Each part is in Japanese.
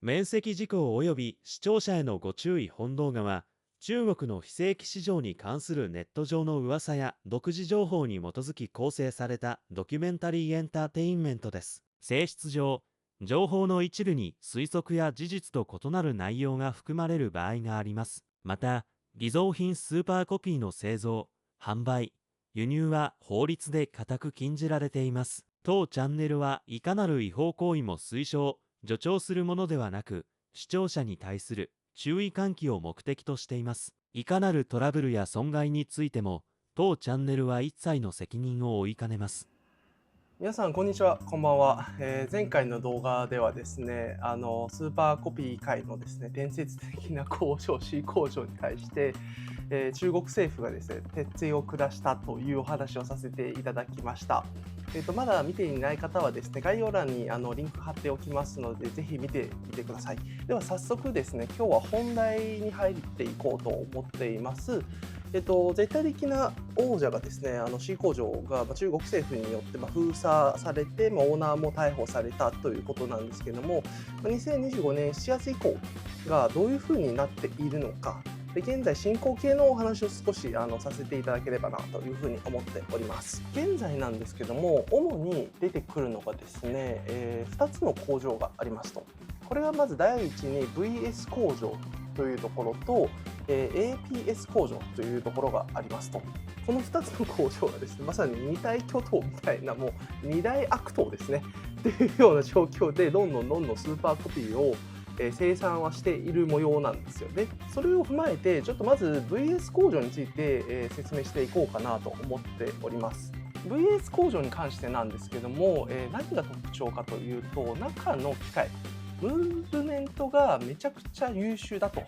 免責事項及び視聴者へのご注意本動画は、中国の非正規市場に関するネット上の噂や独自情報に基づき構成されたドキュメンタリーエンターテインメントです。性質上、情報の一部に推測や事実と異なる内容が含まれる場合があります。また、偽造品スーパーコピーの製造、販売、輸入は法律で固く禁じられています。当チャンネルはいかなる違法行為も推奨、助長するものではなく、視聴者に対する注意喚起を目的としています。いかなるトラブルや損害についても、当チャンネルは一切の責任を負いかねます。皆さんこんにちは、こんばんは。前回の動画ではですね、スーパーコピー界のですね、伝説的な工場 C 工場に対して、中国政府がですね、鉄槌を下したというお話をさせていただきました。まだ見ていない方はですね、概要欄にリンク貼っておきますので、ぜひ見てみてください。では早速ですね、今日は本題に入っていこうと思っています。絶対的な王者がですね、C 工場が中国政府によって封鎖されて、オーナーも逮捕されたということなんですけども、2025年7月以降がどういうふうになっているのか、で現在進行形のお話を少しさせていただければなというふうに思っております。現在なんですけども、主に出てくるのがですね、2つの工場がありますと。これがまず第一に VS 工場というところと、APS 工場というところがありますと。この2つの工場がですね、まさに二大巨頭みたいな、もう二大悪党ですねっていうような状況で、どんどんスーパーコピーを生産はしている模様なんですよね。それを踏まえて、ちょっとまず VS 工場について説明していこうかなと思っております。VS 工場に関してなんですけども、何が特徴かというと、中の機械、ムーブメントがめちゃくちゃ優秀だと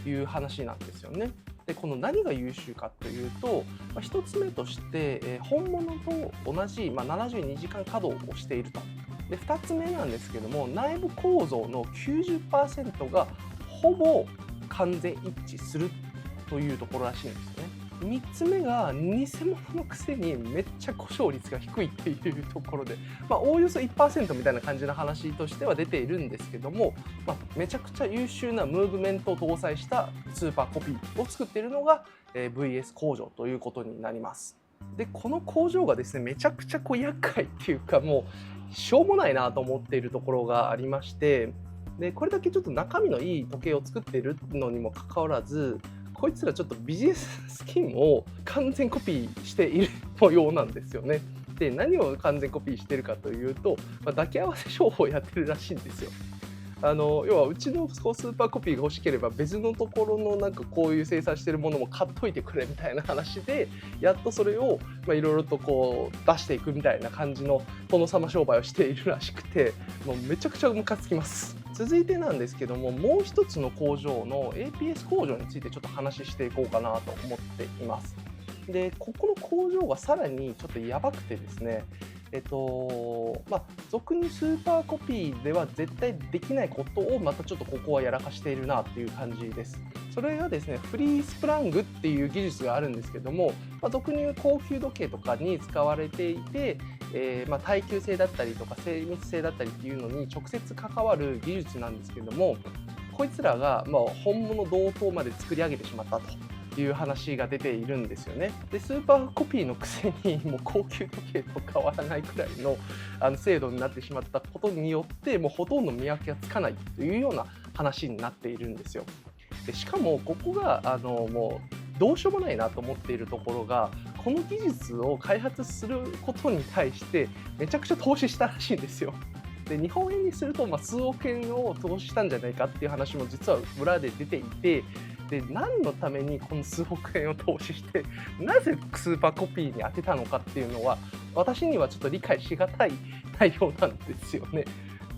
いう話なんですよね。でこの何が優秀かというと、1つ目として、本物と同じ、72時間稼働をしていると。で2つ目なんですけども、内部構造の 90% がほぼ完全一致するというところらしいんですよね。3つ目が偽物のくせにめっちゃ故障率が低いっていうところで、おおよそ 1% みたいな感じの話としては出ているんですけども、めちゃくちゃ優秀なムーブメントを搭載したスーパーコピーを作っているのが VS 工場ということになります。でこの工場がですね、めちゃくちゃ厄介っていうか、もうしょうもないなと思っているところがありまして、でこれだけちょっと中身のいい時計を作っているのにもかかわらず、こいつらちょっとビジネススキンを完全コピーしている模様なんですよね。で何を完全コピーしてるかというと、抱き合わせ商法をやってるらしいんですよ。要はうちのスーパーコピーが欲しければ別のところのこういう生産してるものも買っといてくれみたいな話で、やっとそれをいろいろとこう出していくみたいな感じの殿様商売をしているらしくて、もうめちゃくちゃムカつきます。続いてなんですけども、もう一つの工場の APS 工場についてちょっと話していこうかなと思っています。でここの工場はさらにちょっとやばくてですね、俗にスーパーコピーでは絶対できないことをまたちょっとここはやらかしているなっていう感じです。それがですね、フリースプラングっていう技術があるんですけども、俗に言う高級時計とかに使われていて、耐久性だったりとか精密性だったりっていうのに直接関わる技術なんですけども、こいつらが本物同等まで作り上げてしまったという話が出ているんですよね。でスーパーコピーのくせにもう高級時計と変わらないくらいの精度になってしまったことによって、もうほとんど見分けがつかないというような話になっているんですよ。でしかもここがもうどうしようもないなと思っているところが、この技術を開発することに対してめちゃくちゃ投資したらしいんですよ。で日本円にすると数億円を投資したんじゃないかっていう話も実は裏で出ていて、で何のためにこの数億円を投資して、なぜスーパーコピーに当てたのかっていうのは、私にはちょっと理解しがたい内容なんですよね。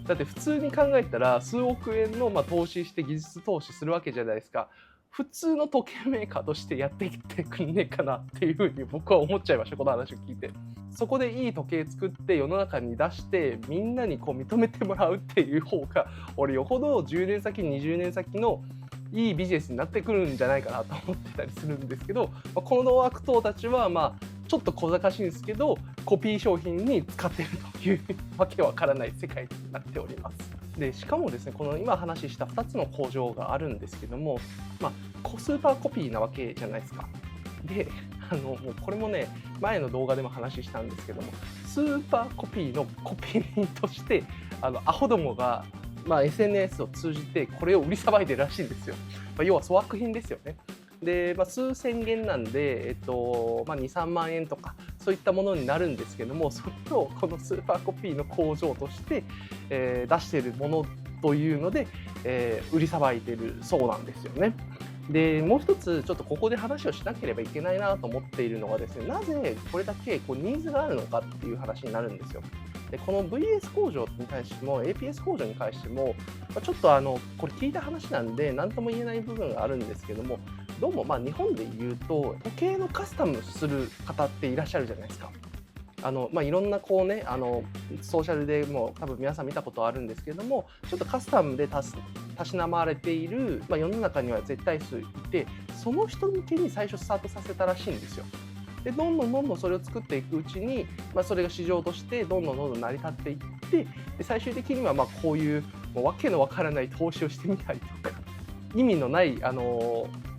だって普通に考えたら数億円の投資して技術投資するわけじゃないですか。普通の時計メーカーとしてやってきてくんねえかなっていうふうに僕は思っちゃいました、この話を聞いて。そこでいい時計作って世の中に出してみんなにこう認めてもらうっていう方が、俺よほど10年先20年先のいいビジネスになってくるんじゃないかなと思ってたりするんですけど、この悪党たちはちょっと小賢しいんですけど、コピー商品に使っているというわけわからない世界になっております。でしかもですね、この今話した2つの工場があるんですけども、スーパーコピーなわけじゃないですか。で、もうこれもね、前の動画でも話したんですけども、スーパーコピーのコピー人として、アホどもが、SNS を通じてこれを売りさばいてるらしいんですよ。要は粗悪品ですよね。で、数千元なんで、2、3万円とか、そういったものになるんですけども、それをこのスーパーコピーの工場として、出しているものというので、売りさばいているそうなんですよね。で、もう一つちょっとここで話をしなければいけないなと思っているのがですね、なぜこれだけニーズがあるのかっていう話になるんですよ。で、この VS 工場に対しても APS 工場に関しても、ちょっとこれ聞いた話なんで何とも言えない部分があるんですけども、どうも日本で言うと時計のカスタムする方っていらっしゃるじゃないですか。いろんなソーシャルでも多分皆さん見たことあるんですけれども、ちょっとカスタムでたしなまれている、世の中には絶対数いて、その人向けに最初スタートさせたらしいんですよ。でどんどんそれを作っていくうちに、それが市場としてどんどん成り立っていって、で最終的にはこういうもうわけのわからない投資をしてみたりとか、意味のない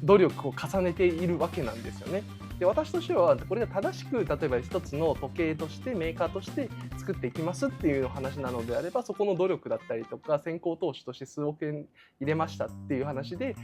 努力を重ねているわけなんですよね。で私としてはこれが正しく、例えば一つの時計としてメーカーとして作っていきますっていう話なのであれば、そこの努力だったりとか先行投資として数億円入れましたっていう話で、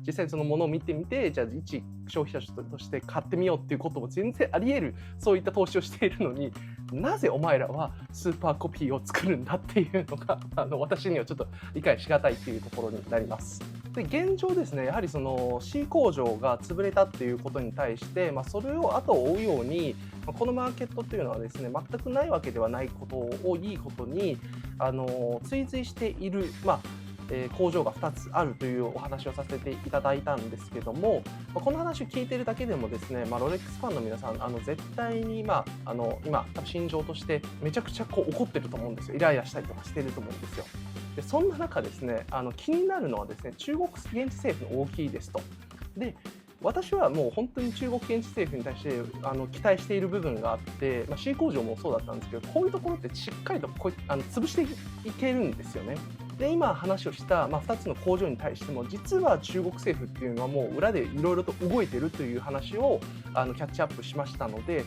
実際にそのものを見てみて、じゃあ一消費者として買ってみようっていうことも全然あり得る、そういった投資をしているのに、なぜお前らはスーパーコピーを作るんだっていうのが私にはちょっと理解しがたいっていうところになります。で現状ですね、やはりその C 工場が潰れたっていうことに対して、それを後を追うように、このマーケットというのはですね、全くないわけではないことをいいことに追随している、工場が2つあるというお話をさせていただいたんですけども、この話を聞いているだけでもですね、ロレックスファンの皆さん絶対に、今多分心情としてめちゃくちゃ怒ってると思うんですよ。イライラしたりとかしてると思うんですよ。でそんな中ですね、気になるのはですね、中国現地政府の大きいですと。で私はもう本当に中国現地政府に対して期待している部分があって、C 工場もそうだったんですけど、こういうところってしっかりと潰していけるんですよね。で今話をした、2つの工場に対しても、実は中国政府っていうのはもう裏でいろいろと動いてるという話をキャッチアップしましたので、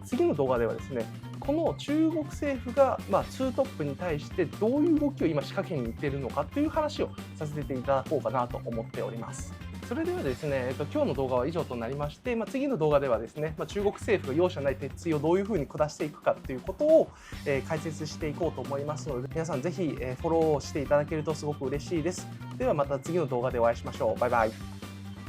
次の動画ではですね、この中国政府が、ツートップに対してどういう動きを今仕掛けにいっているのかという話をさせていただこうかなと思っております。それではですね、今日の動画は以上となりまして、次の動画ではですね、中国政府が容赦ない鉄槌をどういうふうに下していくかということを、解説していこうと思いますので、皆さんぜひ、フォローしていただけるとすごく嬉しいです。ではまた次の動画でお会いしましょう。バイバイ。